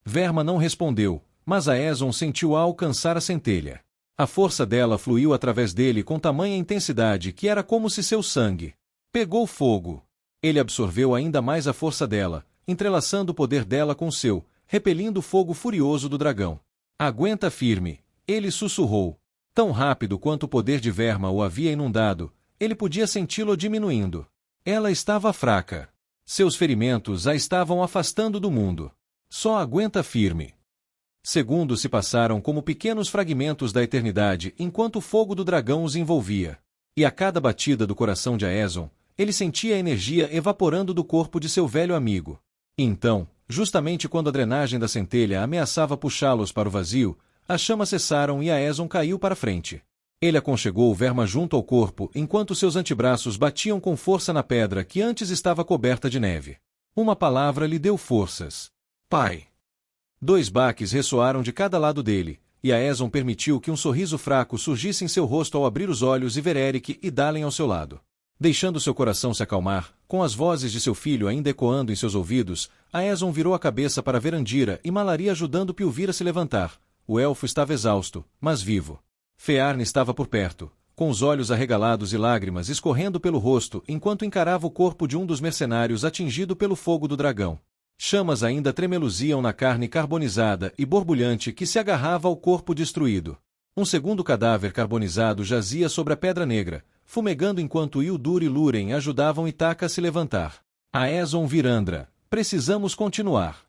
Verma não respondeu, mas Aeson sentiu-a alcançar a centelha. A força dela fluiu através dele com tamanha intensidade que era como se seu sangue pegou fogo. Ele absorveu ainda mais a força dela, entrelaçando o poder dela com o seu, repelindo o fogo furioso do dragão. Aguenta firme, ele sussurrou. Tão rápido quanto o poder de Verma o havia inundado, ele podia senti-lo diminuindo. Ela estava fraca. Seus ferimentos a estavam afastando do mundo. Só aguenta firme. Segundos se passaram como pequenos fragmentos da eternidade enquanto o fogo do dragão os envolvia. E a cada batida do coração de Aeson, ele sentia a energia evaporando do corpo de seu velho amigo. E então, justamente quando a drenagem da centelha ameaçava puxá-los para o vazio, as chamas cessaram e Aeson caiu para frente. Ele aconchegou Verma junto ao corpo enquanto seus antebraços batiam com força na pedra que antes estava coberta de neve. Uma palavra lhe deu forças. Pai. 2 baques ressoaram de cada lado dele, e Aeson permitiu que um sorriso fraco surgisse em seu rosto ao abrir os olhos e ver Eric e Dalen ao seu lado. Deixando seu coração se acalmar, com as vozes de seu filho ainda ecoando em seus ouvidos, Aeson virou a cabeça para ver Andira e Malari ajudando Pilvir a se levantar. O elfo estava exausto, mas vivo. Fearn estava por perto, com os olhos arregalados e lágrimas escorrendo pelo rosto enquanto encarava o corpo de um dos mercenários atingido pelo fogo do dragão. Chamas ainda tremeluziam na carne carbonizada e borbulhante que se agarrava ao corpo destruído. Um segundo cadáver carbonizado jazia sobre a pedra negra, fumegando enquanto Hildur e Lúren ajudavam Ítaca a se levantar. Aeson Virandra, precisamos continuar.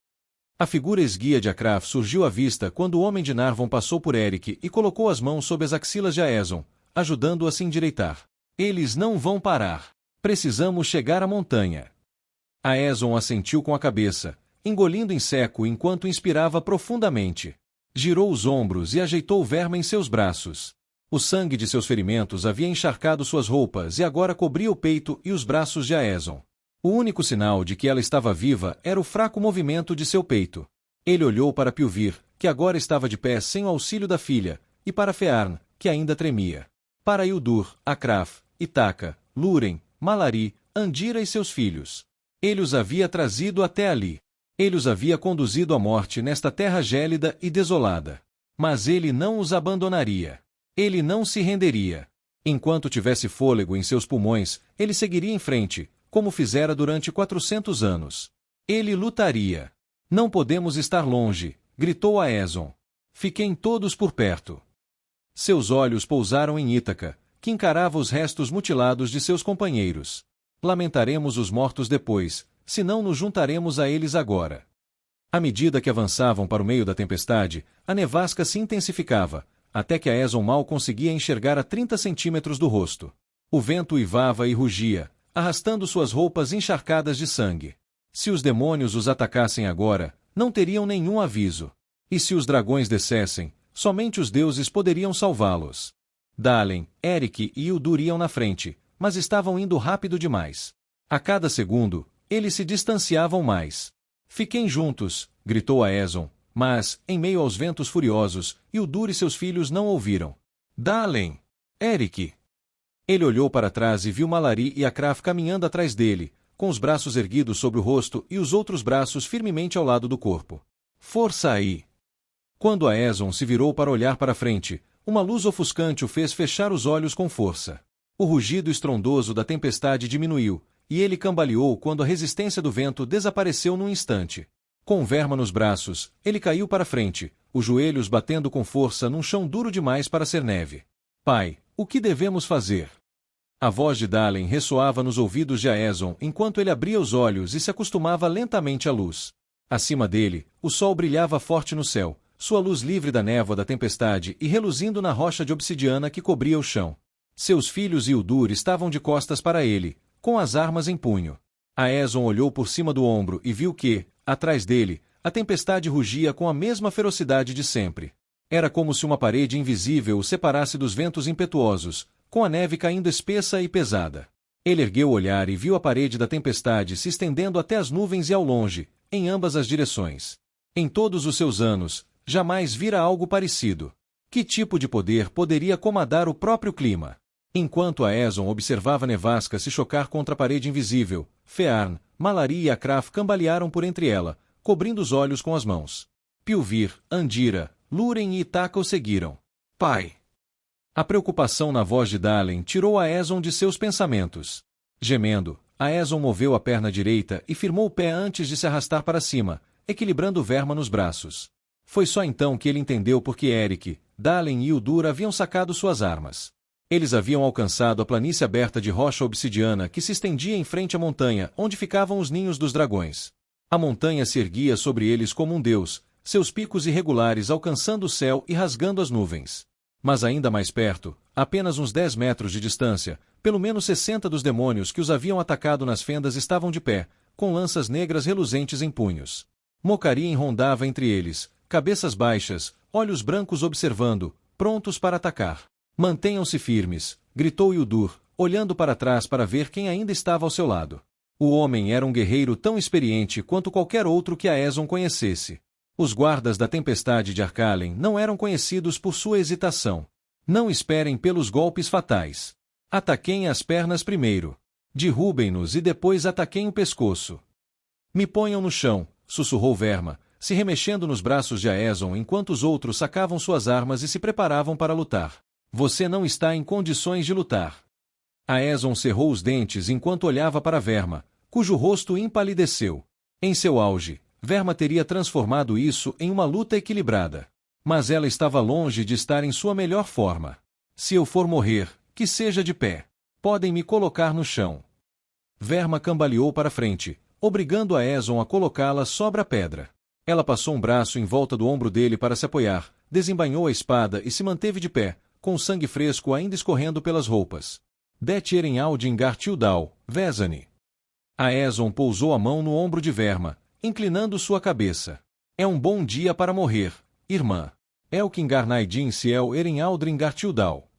A figura esguia de Akraf surgiu à vista quando o homem de Narvon passou por Eric e colocou as mãos sob as axilas de Aeson, ajudando-o a se endireitar. Eles não vão parar. Precisamos chegar à montanha. Aeson assentiu com a cabeça, engolindo em seco enquanto inspirava profundamente. Girou os ombros e ajeitou Verma em seus braços. O sangue de seus ferimentos havia encharcado suas roupas e agora cobria o peito e os braços de Aeson. O único sinal de que ela estava viva era o fraco movimento de seu peito. Ele olhou para Pilvir, que agora estava de pé sem o auxílio da filha, e para Fearn, que ainda tremia. Para Hildur, Akraf, Ítaca, Lúren, Malari, Andira e seus filhos. Ele os havia trazido até ali. Ele os havia conduzido à morte nesta terra gélida e desolada. Mas ele não os abandonaria. Ele não se renderia. Enquanto tivesse fôlego em seus pulmões, ele seguiria em frente, como fizera durante 400 anos. Ele lutaria. Não podemos estar longe, gritou Aeson. Fiquem todos por perto. Seus olhos pousaram em Ítaca, que encarava os restos mutilados de seus companheiros. Lamentaremos os mortos depois, se não nos juntaremos a eles agora. À medida que avançavam para o meio da tempestade, a nevasca se intensificava, até que Aeson mal conseguia enxergar a 30 centímetros do rosto. O vento uivava e rugia, arrastando suas roupas encharcadas de sangue. Se os demônios os atacassem agora, não teriam nenhum aviso. E se os dragões descessem, somente os deuses poderiam salvá-los. Dalen, Eric e Hildur iam na frente, mas estavam indo rápido demais. A cada segundo, eles se distanciavam mais. Fiquem juntos, gritou Aeson, mas, em meio aos ventos furiosos, Hildur e seus filhos não ouviram. Dalen! Eric! Ele olhou para trás e viu Malari e Akraf caminhando atrás dele, com os braços erguidos sobre o rosto e os outros braços firmemente ao lado do corpo. Força aí! Quando Aeson se virou para olhar para frente, uma luz ofuscante o fez fechar os olhos com força. O rugido estrondoso da tempestade diminuiu, e ele cambaleou quando a resistência do vento desapareceu num instante. Com Verma nos braços, ele caiu para frente, os joelhos batendo com força num chão duro demais para ser neve. Pai, o que devemos fazer? A voz de Dalen ressoava nos ouvidos de Aeson enquanto ele abria os olhos e se acostumava lentamente à luz. Acima dele, o sol brilhava forte no céu, sua luz livre da névoa da tempestade e reluzindo na rocha de obsidiana que cobria o chão. Seus filhos e Hildur estavam de costas para ele, com as armas em punho. Aeson olhou por cima do ombro e viu que, atrás dele, a tempestade rugia com a mesma ferocidade de sempre. Era como se uma parede invisível o separasse dos ventos impetuosos, com a neve caindo espessa e pesada. Ele ergueu o olhar e viu a parede da tempestade se estendendo até as nuvens e ao longe, em ambas as direções. Em todos os seus anos, jamais vira algo parecido. Que tipo de poder poderia comandar o próprio clima? Enquanto Aeson observava a nevasca se chocar contra a parede invisível, Fearn, Malari e Akraf cambalearam por entre ela, cobrindo os olhos com as mãos. Pilvir, Andira, Lúren e Ítaca o seguiram. Pai! A preocupação na voz de Dalen tirou Aeson de seus pensamentos. Gemendo, Aeson moveu a perna direita e firmou o pé antes de se arrastar para cima, equilibrando Verma nos braços. Foi só então que ele entendeu por que Eric, Dalen e Hildur haviam sacado suas armas. Eles haviam alcançado a planície aberta de rocha obsidiana que se estendia em frente à montanha onde ficavam os ninhos dos dragões. A montanha se erguia sobre eles como um deus, seus picos irregulares alcançando o céu e rasgando as nuvens. Mas ainda mais perto, a apenas uns 10 metros de distância, pelo menos 60 dos demônios que os haviam atacado nas fendas estavam de pé, com lanças negras reluzentes em punhos. Mocarim rondava entre eles, cabeças baixas, olhos brancos observando, prontos para atacar. Mantenham-se firmes, gritou Hildur, olhando para trás para ver quem ainda estava ao seu lado. O homem era um guerreiro tão experiente quanto qualquer outro que Aeson conhecesse. Os guardas da tempestade de Arcalen não eram conhecidos por sua hesitação. Não esperem pelos golpes fatais. Ataquem as pernas primeiro. Derrubem-nos e depois ataquem o pescoço. Me ponham no chão, sussurrou Verma, se remexendo nos braços de Aeson enquanto os outros sacavam suas armas e se preparavam para lutar. Você não está em condições de lutar. Aeson cerrou os dentes enquanto olhava para Verma, cujo rosto empalideceu. Em seu auge, Verma teria transformado isso em uma luta equilibrada. Mas ela estava longe de estar em sua melhor forma. Se eu for morrer, que seja de pé. Podem me colocar no chão. Verma cambaleou para frente, obrigando a Aeson a colocá-la sobre a pedra. Ela passou um braço em volta do ombro dele para se apoiar, desembainhou a espada e se manteve de pé, com o sangue fresco ainda escorrendo pelas roupas. Det eren Aldin Gartildal, Vezani. Aeson pousou a mão no ombro de Verma, inclinando sua cabeça. É um bom dia para morrer, irmã. Elkin Naidin Ciel eren Aldrin Gartildal.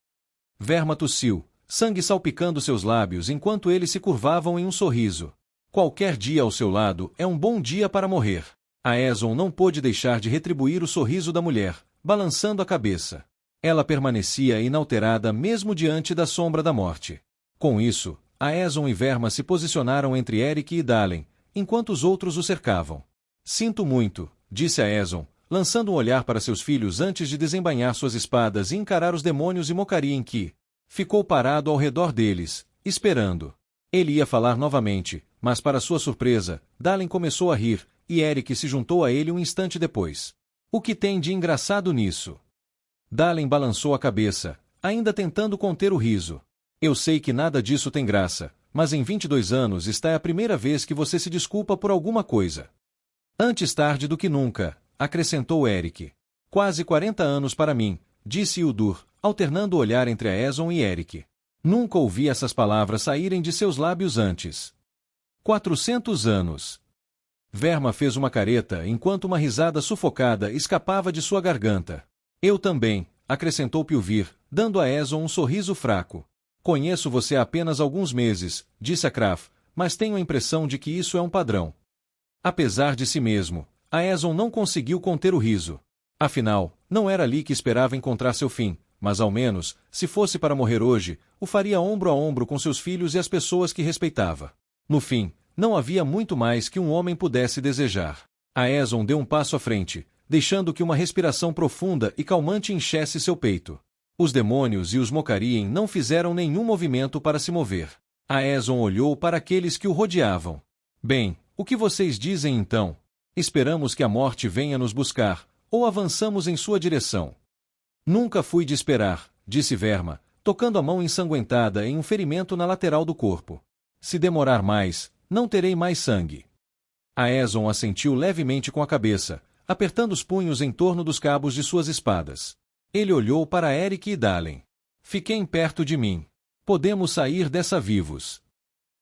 Verma tossiu, sangue salpicando seus lábios enquanto eles se curvavam em um sorriso. Qualquer dia ao seu lado é um bom dia para morrer. Aeson não pôde deixar de retribuir o sorriso da mulher, balançando a cabeça. Ela permanecia inalterada mesmo diante da sombra da morte. Com isso, Aeson e Verma se posicionaram entre Eric e Dalen, enquanto os outros o cercavam. Sinto muito, disse Aeson, lançando um olhar para seus filhos antes de desembainhar suas espadas e encarar os demônios e Mocarien que ficou parado ao redor deles, esperando. Ele ia falar novamente, mas para sua surpresa, Dalen começou a rir, e Eric se juntou a ele um instante depois. O que tem de engraçado nisso? Dalen balançou a cabeça, ainda tentando conter o riso. Eu sei que nada disso tem graça, mas em 22 anos esta é a primeira vez que você se desculpa por alguma coisa. Antes tarde do que nunca, acrescentou Eric. Quase 40 anos para mim, disse Hildur, alternando o olhar entre Aeson e Eric. Nunca ouvi essas palavras saírem de seus lábios antes. 400 anos. Verma fez uma careta enquanto uma risada sufocada escapava de sua garganta. Eu também, acrescentou Pilvir, dando a Aeson um sorriso fraco. Conheço você há apenas alguns meses, disse a Kraf, mas tenho a impressão de que isso é um padrão. Apesar de si mesmo, Aeson não conseguiu conter o riso. Afinal, não era ali que esperava encontrar seu fim, mas ao menos, se fosse para morrer hoje, o faria ombro a ombro com seus filhos e as pessoas que respeitava. No fim, não havia muito mais que um homem pudesse desejar. Aeson deu um passo à frente, deixando que uma respiração profunda e calmante enchesse seu peito. Os demônios e os Mocarien não fizeram nenhum movimento para se mover. Aeson olhou para aqueles que o rodeavam. Bem, o que vocês dizem então? Esperamos que a morte venha nos buscar, ou avançamos em sua direção? Nunca fui de esperar, disse Verma, tocando a mão ensanguentada em um ferimento na lateral do corpo. Se demorar mais, não terei mais sangue. Aeson assentiu levemente com a cabeça, apertando os punhos em torno dos cabos de suas espadas. Ele olhou para Eric e Dalen. Fiquem perto de mim. Podemos sair dessa vivos.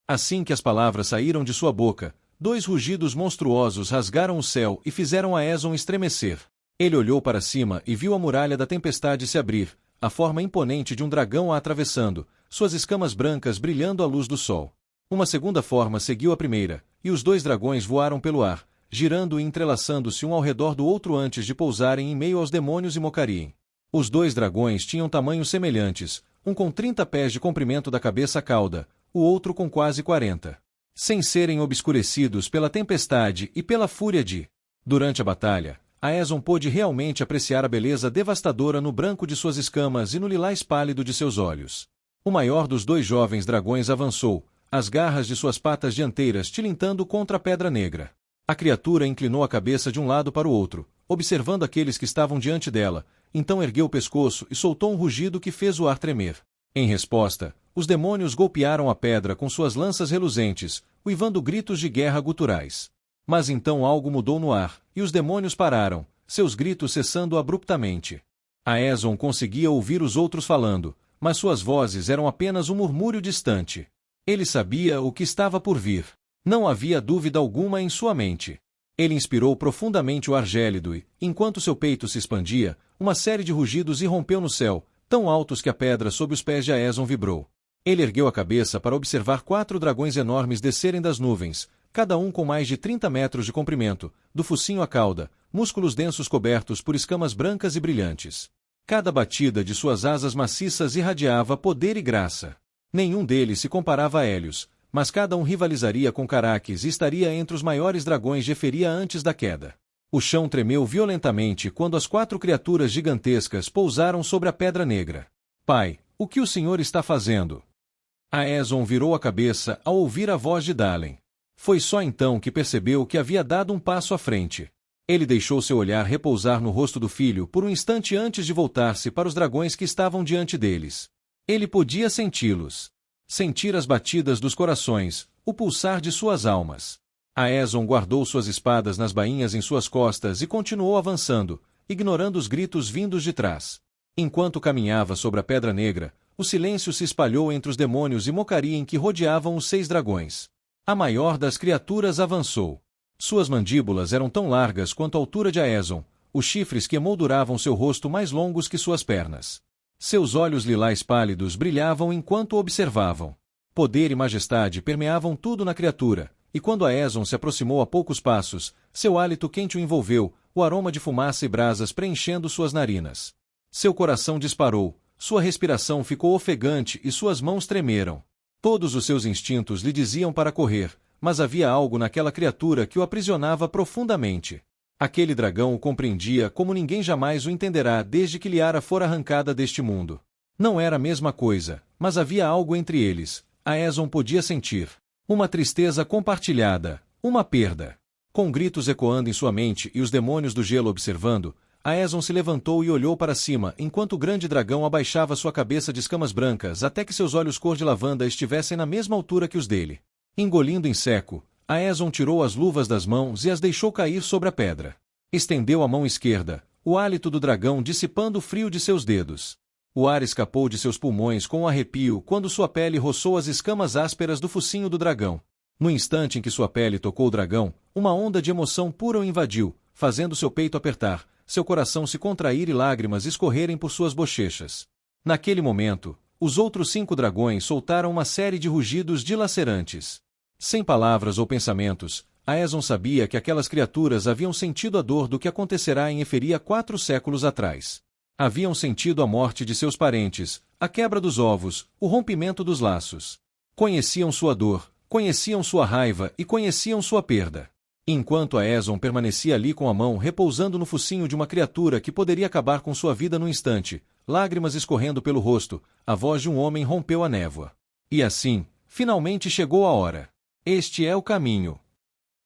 Assim que as palavras saíram de sua boca, 2 rugidos monstruosos rasgaram o céu e fizeram Aeson estremecer. Ele olhou para cima e viu a muralha da tempestade se abrir, a forma imponente de um dragão a atravessando, suas escamas brancas brilhando à luz do sol. Uma segunda forma seguiu a primeira, e os 2 dragões voaram pelo ar, girando e entrelaçando-se um ao redor do outro antes de pousarem em meio aos demônios e Mocarien. Os 2 dragões tinham tamanhos semelhantes, um com 30 pés de comprimento da cabeça à cauda, o outro com quase 40. Sem serem obscurecidos pela tempestade e pela fúria de... Durante a batalha, Aeson pôde realmente apreciar a beleza devastadora no branco de suas escamas e no lilás pálido de seus olhos. O maior dos 2 jovens dragões avançou, as garras de suas patas dianteiras tilintando contra a pedra negra. A criatura inclinou a cabeça de um lado para o outro, observando aqueles que estavam diante dela, então ergueu o pescoço e soltou um rugido que fez o ar tremer. Em resposta, os demônios golpearam a pedra com suas lanças reluzentes, uivando gritos de guerra guturais. Mas então algo mudou no ar, e os demônios pararam, seus gritos cessando abruptamente. Aeson conseguia ouvir os outros falando, mas suas vozes eram apenas um murmúrio distante. Ele sabia o que estava por vir. Não havia dúvida alguma em sua mente. Ele inspirou profundamente o ar gélido e, enquanto seu peito se expandia, uma série de rugidos irrompeu no céu, tão altos que a pedra sob os pés de Aeson vibrou. Ele ergueu a cabeça para observar 4 dragões enormes descerem das nuvens, cada um com mais de 30 metros de comprimento, do focinho à cauda, músculos densos cobertos por escamas brancas e brilhantes. Cada batida de suas asas maciças irradiava poder e graça. Nenhum deles se comparava a Hélios, mas cada um rivalizaria com Caraques e estaria entre os maiores dragões de Eferia antes da queda. O chão tremeu violentamente quando as 4 criaturas gigantescas pousaram sobre a Pedra Negra. Pai, o que o senhor está fazendo? Aeson virou a cabeça ao ouvir a voz de Dalen. Foi só então que percebeu que havia dado um passo à frente. Ele deixou seu olhar repousar no rosto do filho por um instante antes de voltar-se para os dragões que estavam diante deles. Ele podia senti-los. Sentir as batidas dos corações, o pulsar de suas almas. Aeson guardou suas espadas nas bainhas em suas costas e continuou avançando, ignorando os gritos vindos de trás. Enquanto caminhava sobre a Pedra Negra, o silêncio se espalhou entre os demônios e Mocarien que rodeavam os 6 dragões. A maior das criaturas avançou. Suas mandíbulas eram tão largas quanto a altura de Aeson, os chifres que emolduravam seu rosto mais longos que suas pernas. Seus olhos lilás pálidos brilhavam enquanto o observavam. Poder e majestade permeavam tudo na criatura, e quando Aeson se aproximou a poucos passos, seu hálito quente o envolveu, o aroma de fumaça e brasas preenchendo suas narinas. Seu coração disparou, sua respiração ficou ofegante e suas mãos tremeram. Todos os seus instintos lhe diziam para correr, mas havia algo naquela criatura que o aprisionava profundamente. Aquele dragão o compreendia como ninguém jamais o entenderá desde que Liara fora arrancada deste mundo. Não era a mesma coisa, mas havia algo entre eles. Aeson podia sentir uma tristeza compartilhada, uma perda. Com gritos ecoando em sua mente e os demônios do gelo observando, Aeson se levantou e olhou para cima enquanto o grande dragão abaixava sua cabeça de escamas brancas até que seus olhos cor de lavanda estivessem na mesma altura que os dele. Engolindo em seco, Aeson tirou as luvas das mãos e as deixou cair sobre a pedra. Estendeu a mão esquerda, o hálito do dragão dissipando o frio de seus dedos. O ar escapou de seus pulmões com um arrepio quando sua pele roçou as escamas ásperas do focinho do dragão. No instante em que sua pele tocou o dragão, uma onda de emoção pura o invadiu, fazendo seu peito apertar, seu coração se contrair e lágrimas escorrerem por suas bochechas. Naquele momento, os outros 5 dragões soltaram uma série de rugidos dilacerantes. Sem palavras ou pensamentos, Aeson sabia que aquelas criaturas haviam sentido a dor do que acontecerá em Eferia 4 séculos atrás. Haviam sentido a morte de seus parentes, a quebra dos ovos, o rompimento dos laços. Conheciam sua dor, conheciam sua raiva e conheciam sua perda. Enquanto Aeson permanecia ali com a mão repousando no focinho de uma criatura que poderia acabar com sua vida num instante, lágrimas escorrendo pelo rosto, a voz de um homem rompeu a névoa. E assim, finalmente chegou a hora. Este é o caminho.